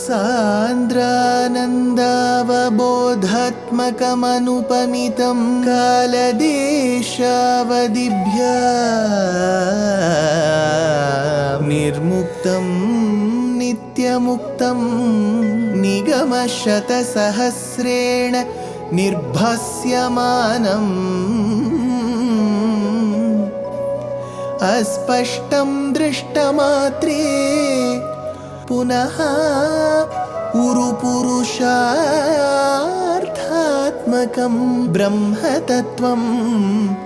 सान्द्रानन्दावबोधात्मकमनुपमितं कालदेशावदिभ्या निर्मुक्तं नित्यमुक्तं निगमशतसहस्रेण निर्भास्यमानम् अस्पष्टं दृष्टमात्रे पुनः उरुपुरुषार्थात्मकं ब्रह्मतत्त्वं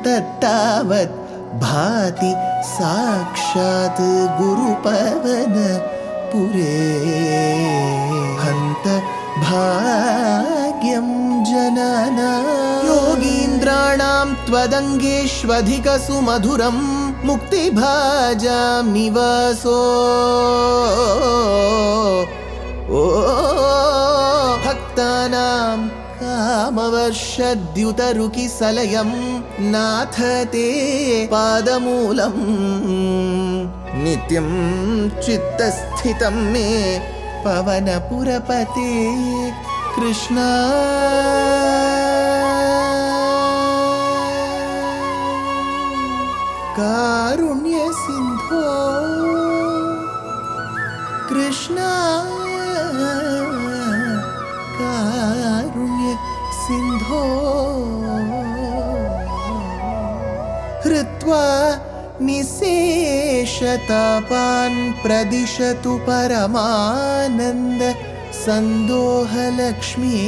तत्तावत् भाति साक्षात् गुरुपवनपुरे हन्त भाग्यं जनानां योगीन्द्राणां त्वदङ्गेष्वधिकसुमधुरं मुक्तिभाजां निवासो भक्तानां कामवर्षद्युतरुकिसलयं नाथ ते पादमूलं नित्यं चित्तस्थितं मे पवनपुरपते कृष्णा कारुण्यसिन्धो कृष्णा कारुण्यसिन्धो हृत्वा निशेषतापान् प्रदिशतु परमानन्द सन्दोहलक्ष्मी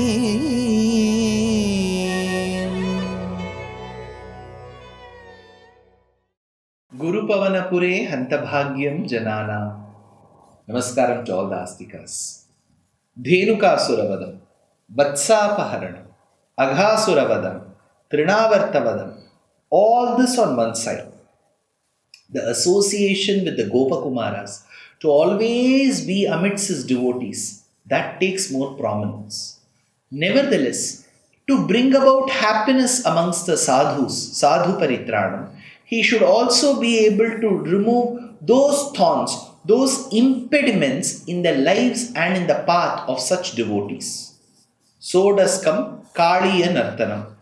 Gurupavanapure Hantabhagyam Janana. Namaskaram to all the Astikas. Dhenukasuravadam, Vatsapaharanam, Aghasuravadam, Trinavartavadam. All this on one side. The association with the Gopakumaras to always be amidst his devotees, that takes more prominence. Nevertheless, to bring about happiness amongst the sadhus, sadhu paritranam, he should also be able to remove those thorns, those impediments in the lives and in the path of such devotees. So does come Kaliya Nartanam.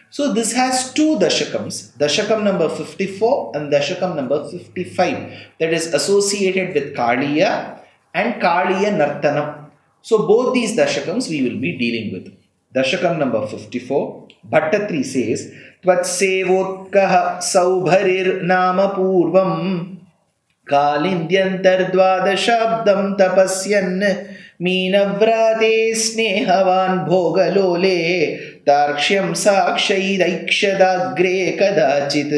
So this has two Dashakams, Dashakam number 54 and Dashakam number 55, that is associated with Kaliya and Kaliya Nartanam. So both these Dashakams we will be dealing with. Dashakam number 54, Bhaṭṭatiri says, Tvatsevotkaha saubharir nama purvam Kalindyantar-dvadashabdam tapasyan Meenavrate snehavan bhogalole Tarkshyam sakshaidaikshadagre kadachit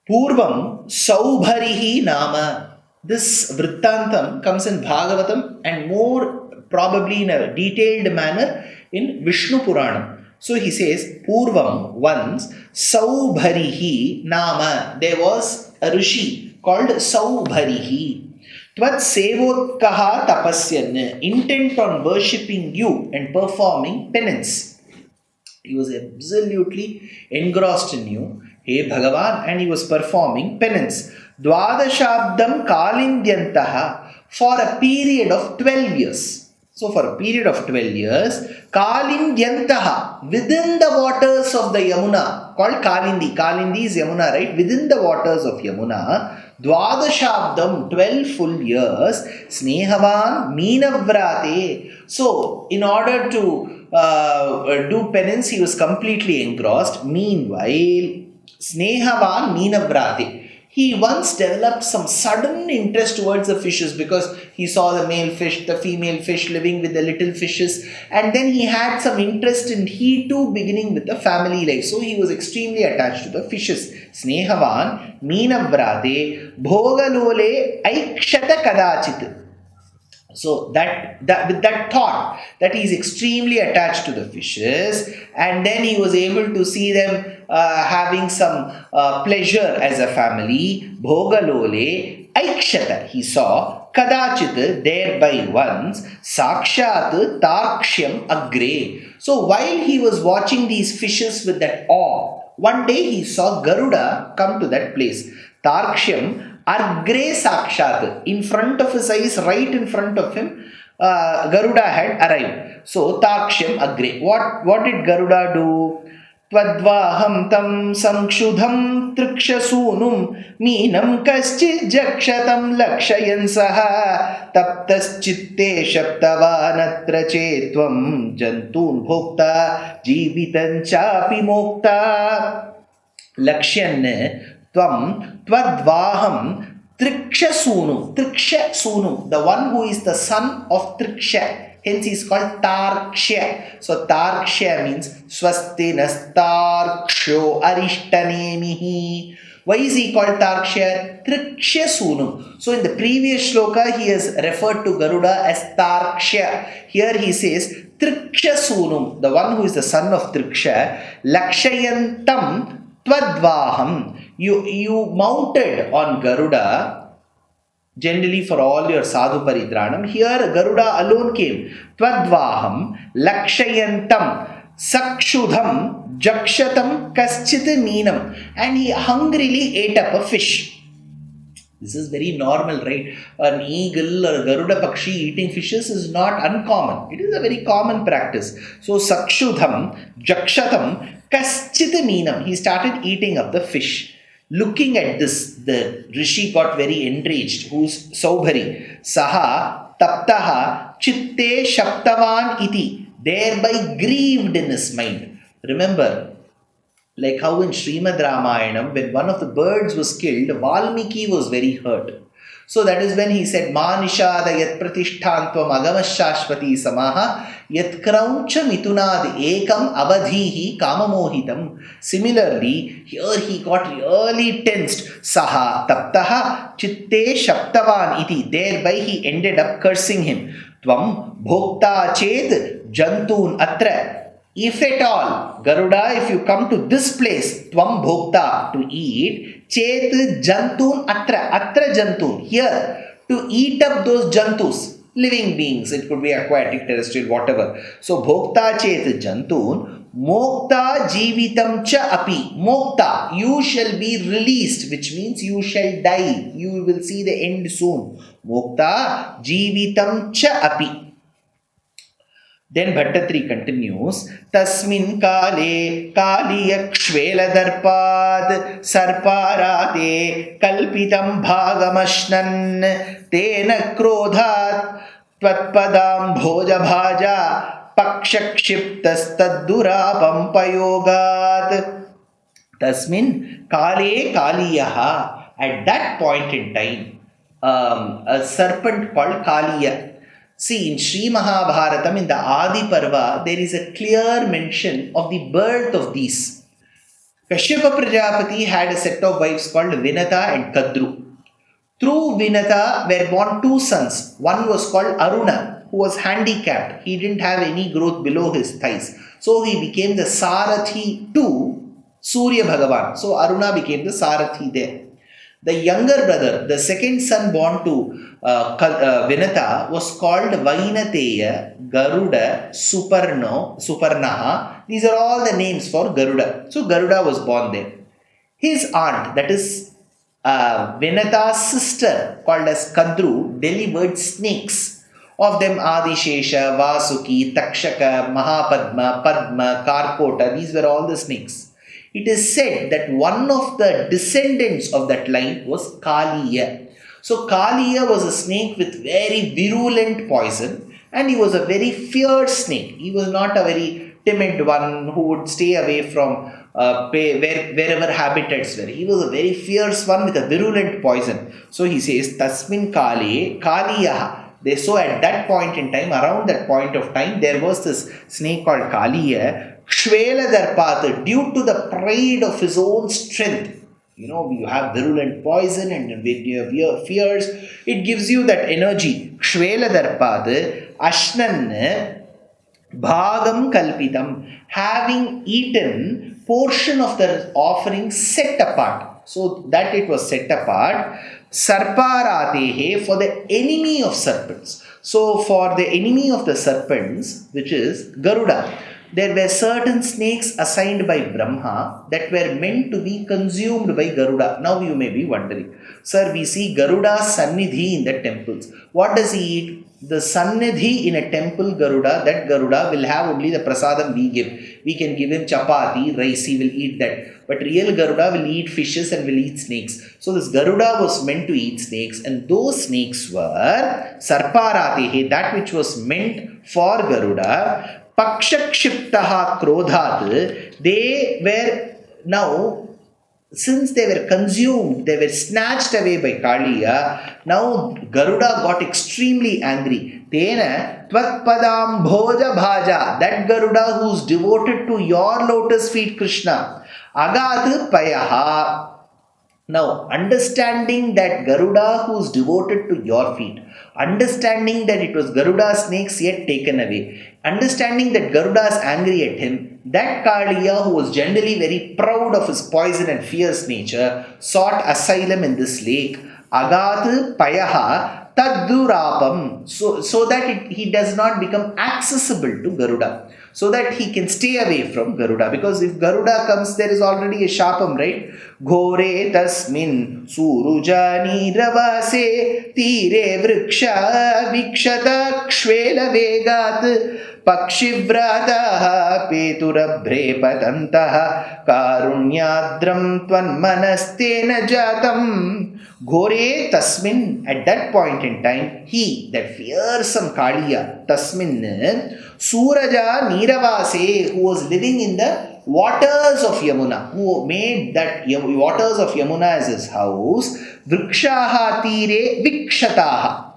Purvam saubharihi nama. This Vrittantam comes in Bhagavatam and more probably in a detailed manner in Vishnu Puranam. So he says, Purvam, once, Saubharihi Nama. There was a rishi called Saubharihi. Tvat Sevotkaha Tapasyan, intent on worshipping you and performing penance. He was absolutely engrossed in you, Hey Bhagavan, and he was performing penance. Dvadashabdam Kalindyantaha, for a period of 12 years. So for a period of 12 years, Kalindyantaha, within the waters of the Yamuna, called Kalindi. Kalindi is Yamuna, right? Within the waters of Yamuna, Dvadashabdam, 12 full years, Snehavan Meenavrate. So in order to do penance, he was completely engrossed. Meanwhile, Snehavan Meenavrate. He once developed some sudden interest towards the fishes because he saw the male fish, the female fish living with the little fishes, and then he had some interest in he too beginning with the family life. So he was extremely attached to the fishes. Snehavan Meenavrate Bhogalole Aikshata Kadachit. So that with that thought that he is extremely attached to the fishes, and then he was able to see them having some pleasure as a family. Bhogalole Aikshata, he saw Kadachit, thereby once, Sakshat Takshyam Agre. So while he was watching these fishes with that awe, one day he saw Garuda come to that place. Tarkshyam Agre Sakshat, in front of his eyes, right in front of him, Garuda had arrived. So Takshyam Agre. What did Garuda do? Tvadvaham tam samkshudham trikshasunum meenam kaschid jakshatam lakshayan saha taptaschitte shaptavanatra chetvam jantun bhokta jivitan chapi mokta lakshyan tvam tvadvaham Trikshasunu, the one who is the son of Triksha, hence he is called Tarksha. So Tarksha means Swasti Nastarksho Arishtanemihi. Why is he called Tarksha? Trikshasunu. So in the previous shloka he has referred to Garuda as Tarksha. Here he says Trikshasunu, the one who is the son of Triksha, Lakshayantam Tvadvaham. You mounted on Garuda, generally for all your sadhu paridranam. Here Garuda alone came. Tvadvaham lakshayantam sakshudham jakshatam kaschit meenam. And he hungrily ate up a fish. This is very normal, right? An eagle or a Garuda Pakshi eating fishes is not uncommon. It is a very common practice. So sakshudham jakshatam kaschit meenam. He started eating up the fish. Looking at this, the Rishi got very enraged, who's Saubhari. Saha taptaha chitte shaptavan iti, thereby grieved in his mind. Remember, like how in Śrīman Nārāyaṇīyam, when one of the birds was killed, Valmiki was very hurt. So that is when he said, Ma nishada yat pratishtantvam agamashashvati samaha yat krauncha mitunad ekam abadhihi kamamohitam. Similarly, here he got really tensed. Saha taptaha chitte shaptavan iti. Thereby he ended up cursing him. Tvam bhokta ched jantun atra. If at all, Garuda, if you come to this place, tvam bhokta, to eat, chet jantun atra jantun, here, to eat up those jantus, living beings, it could be aquatic, terrestrial, whatever. So bhokta chet jantun, mokta jivitam cha api, mokta, you shall be released, which means you shall die, you will see the end soon. Mokta jivitam cha api. Then Bhaṭṭatiri continues, Tasmin kale kaliya kshvela darpad sarparate kalpitam bhagamashnan tena krodhat tvatpadam bhoja bhaja pakshakshiptas taddurapam payogat. Tasmin kale kaliyaha. At that point in time, a serpent called Kaliya. See, in Sri Mahabharatam, in the Adi Parva, there is a clear mention of the birth of these. Kashyapa Prajapati had a set of wives called Vinata and Kadru. Through Vinata were born two sons. One was called Aruna, who was handicapped. He didn't have any growth below his thighs. So he became the Sarathi to Surya Bhagavan. So Aruna became the Sarathi there. The younger brother, the second son born to Vinata, was called Vainateya, Garuda, Suparnaha. These are all the names for Garuda. So Garuda was born there. His aunt, that is Vinata's sister, called as Kadru, delivered snakes. Of them Adishesha, Vasuki, Takshaka, Mahapadma, Padma, Karkota, these were all the snakes. It is said that one of the descendants of that line was Kaliya. So Kaliya was a snake with very virulent poison, and he was a very fierce snake. He was not a very timid one who would stay away from wherever habitats were. He was a very fierce one with a virulent poison. So he says, Tasmin Kale, Kaliya. So at that point in time, around that point of time, there was this snake called Kaliya. Kshvela Darpat, due to the pride of his own strength. You know, you have virulent poison and when you have fears, it gives you that energy. Kshvela Darpat, Ashnan Bhagam Kalpitam, having eaten portion of the offering set apart. So that it was set apart. Sarparatehe, for the enemy of serpents. So for the enemy of the serpents, which is Garuda. there were certain snakes assigned by Brahma that were meant to be consumed by Garuda. Now you may be wondering, sir, we see Garuda's Sannidhi in the temples. What does he eat? The Sannidhi in a temple Garuda, that Garuda will have only the prasadam we give. We can give him chapati, rice, he will eat that. But real Garuda will eat fishes and will eat snakes. So this Garuda was meant to eat snakes, and those snakes were Sarparatehe, that which was meant for Garuda. Pakshakshiptaha krodhat, they were now, since they were consumed, they were snatched away by Kaliya. Now Garuda got extremely angry. Tena tvatpadam bhoja bhaja, that Garuda who's devoted to your lotus feet, Krishna. Agat payaha. Now, understanding that Garuda who's devoted to your feet, understanding that it was Garuda's snakes yet taken away, understanding that Garuda is angry at him, that Kaliya, who was generally very proud of his poison and fierce nature, sought asylum in this lake. Agat payaha tadurapam, so that he does not become accessible to Garuda, so that he can stay away from Garuda. Because if Garuda comes, there is already a shapam, right? Ghore tasmin surujani ravase tire vriksha vikshata kshvela vegat pakshivrataha peturabre patantaha karunyadram tvanmanastena jatam. Ghore tasmin, at that point in time, he, that fearsome Kaliya, tasmin, Suraja Niravase, who was living in the waters of Yamuna, who made that waters of Yamuna as his house, Vrikshaha tire vikshataha.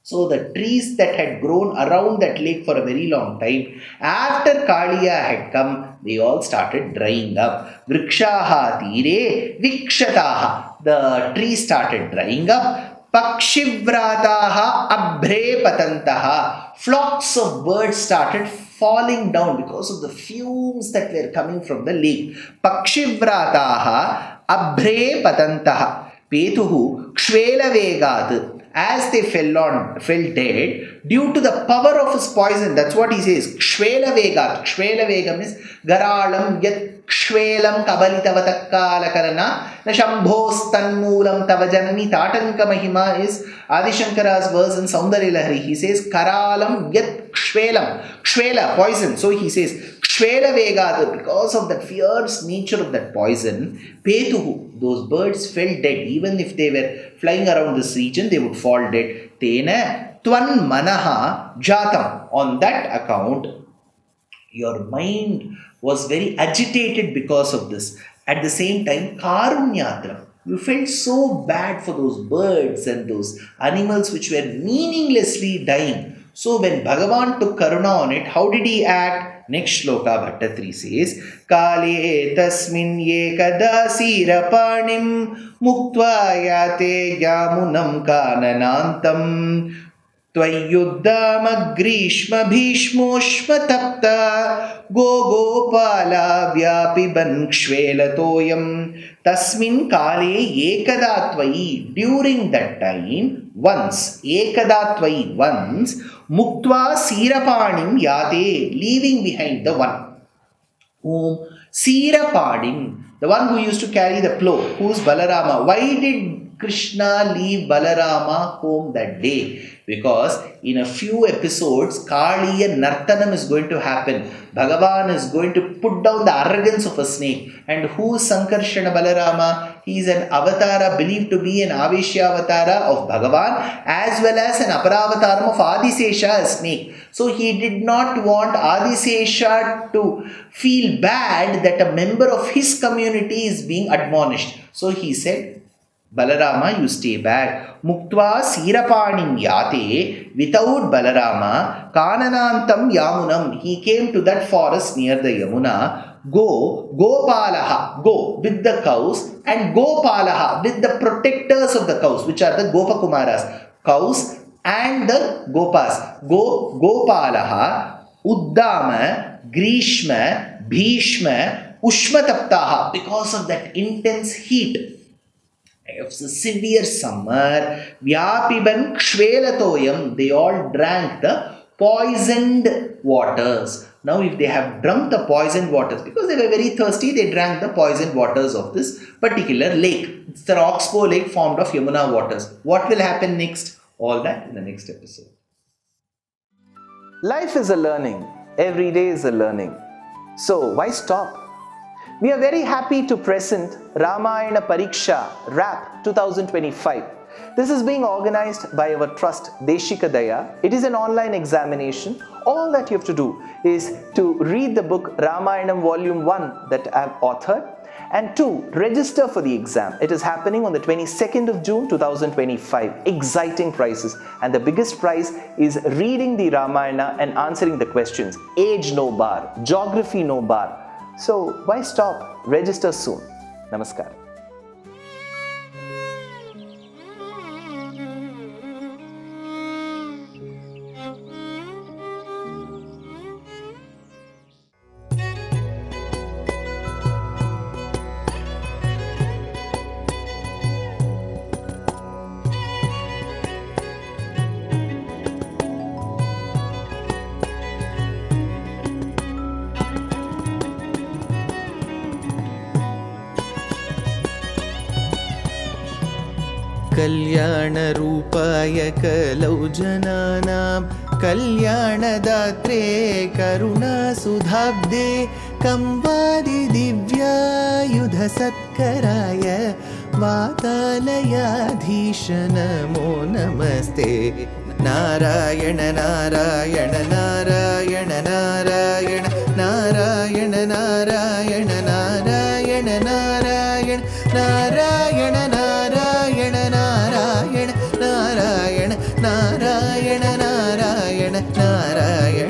So the trees that had grown around that lake for a very long time, after Kaliya had come, they all started drying up. Vrikshaha tire vikshataha. The trees started drying up. Pakshivrataha abhre patantaha. Flocks of birds started falling down because of the fumes that were coming from the lake. Pakshivrataha abhre patantaha. Petuhu kshvela vegat. As they fell dead due to the power of his poison. That's what he says. Kshvela vegat. Kshvela vegam is Garalam yat kshvelam kabalitavatakaalakarana na shambhos tanmulam tavajanani tatanka mahima is Adi Shankara's verse in Saundarya Lahari. He says Karalam yat kshvelam. Kshvela, poison. So he says Kshvela vegat, because of the fierce nature of that poison. Petuhu, those birds fell dead. Even if they were flying around this region, they would fall dead. Tena twan manaha jatam. On that account, your mind was very agitated because of this. At the same time, karunyadram. You felt so bad for those birds and those animals which were meaninglessly dying. So when Bhagavan took karuna on it, how did he act? Next Shloka Bhaṭṭatiri says, Kale tasmin yekadasira panim muktva yate yamunam kananantam Tvayuddhama grishma bhishmoshma tapta gopala vyapiban kshvelatoyam tasmin kale ekadatvai. During that time, once, ekadatvai, once, muktva sirapanim yate, leaving behind the one. Whom? Sirapanim, the one who used to carry the plow, who is Balarama. Why did Krishna leave Balarama home that day? Because in a few episodes, Kaliya Nartanam is going to happen. Bhagavan is going to put down the arrogance of a snake. And who is Sankarshana Balarama? He is an avatara believed to be an Aveshya avatara of Bhagavan, as well as an Aparavataram of Adisesha, a snake. So he did not want Adisesha to feel bad that a member of his community is being admonished. So he said, Balarama, you stay back. Muktva sirapanim yate, without Balarama, kananantam yamunam. He came to that forest near the Yamuna. Gopalaha, go with the cows, and Gopalaha with the protectors of the cows, which are the Gopakumaras, cows and the Gopas. Gopalaha, Uddama, Grishma, Bhishma, Ushmataptaha, because of that intense heat of the severe summer, Vyapiban Kshvelatoyam, they all drank the poisoned waters. Now, if they have drunk the poisoned waters, because they were very thirsty, they drank the poisoned waters of this particular lake. It's the Oxbow lake formed of Yamuna waters. What will happen next? All that in the next episode. Life is a learning. Every day is a learning. So why stop? We are very happy to present Ramayana Pariksha RAP 2025. This is being organized by our trust Deshikadaya. It is an online examination. All that you have to do is to read the book Ramayanam Volume 1 that I have authored, and 2, register for the exam. It is happening on the 22nd of June 2025. Exciting prizes, and the biggest prize is reading the Ramayana and answering the questions. Age no bar, geography no bar. So why stop? Register soon. Namaskar. कल्याणरूपाय कलौ जनानां कल्याणदात्रे करुणासुधाब्दे कंवादिदिव्यायुधसत्कराय वातालयाधीश नमो नमस्ते। नारायण नारायण नारायण नारायण नारायण नारायण नारायण नारायण नारायण नारायण नारायण नारायण नारायण नारायण नारायण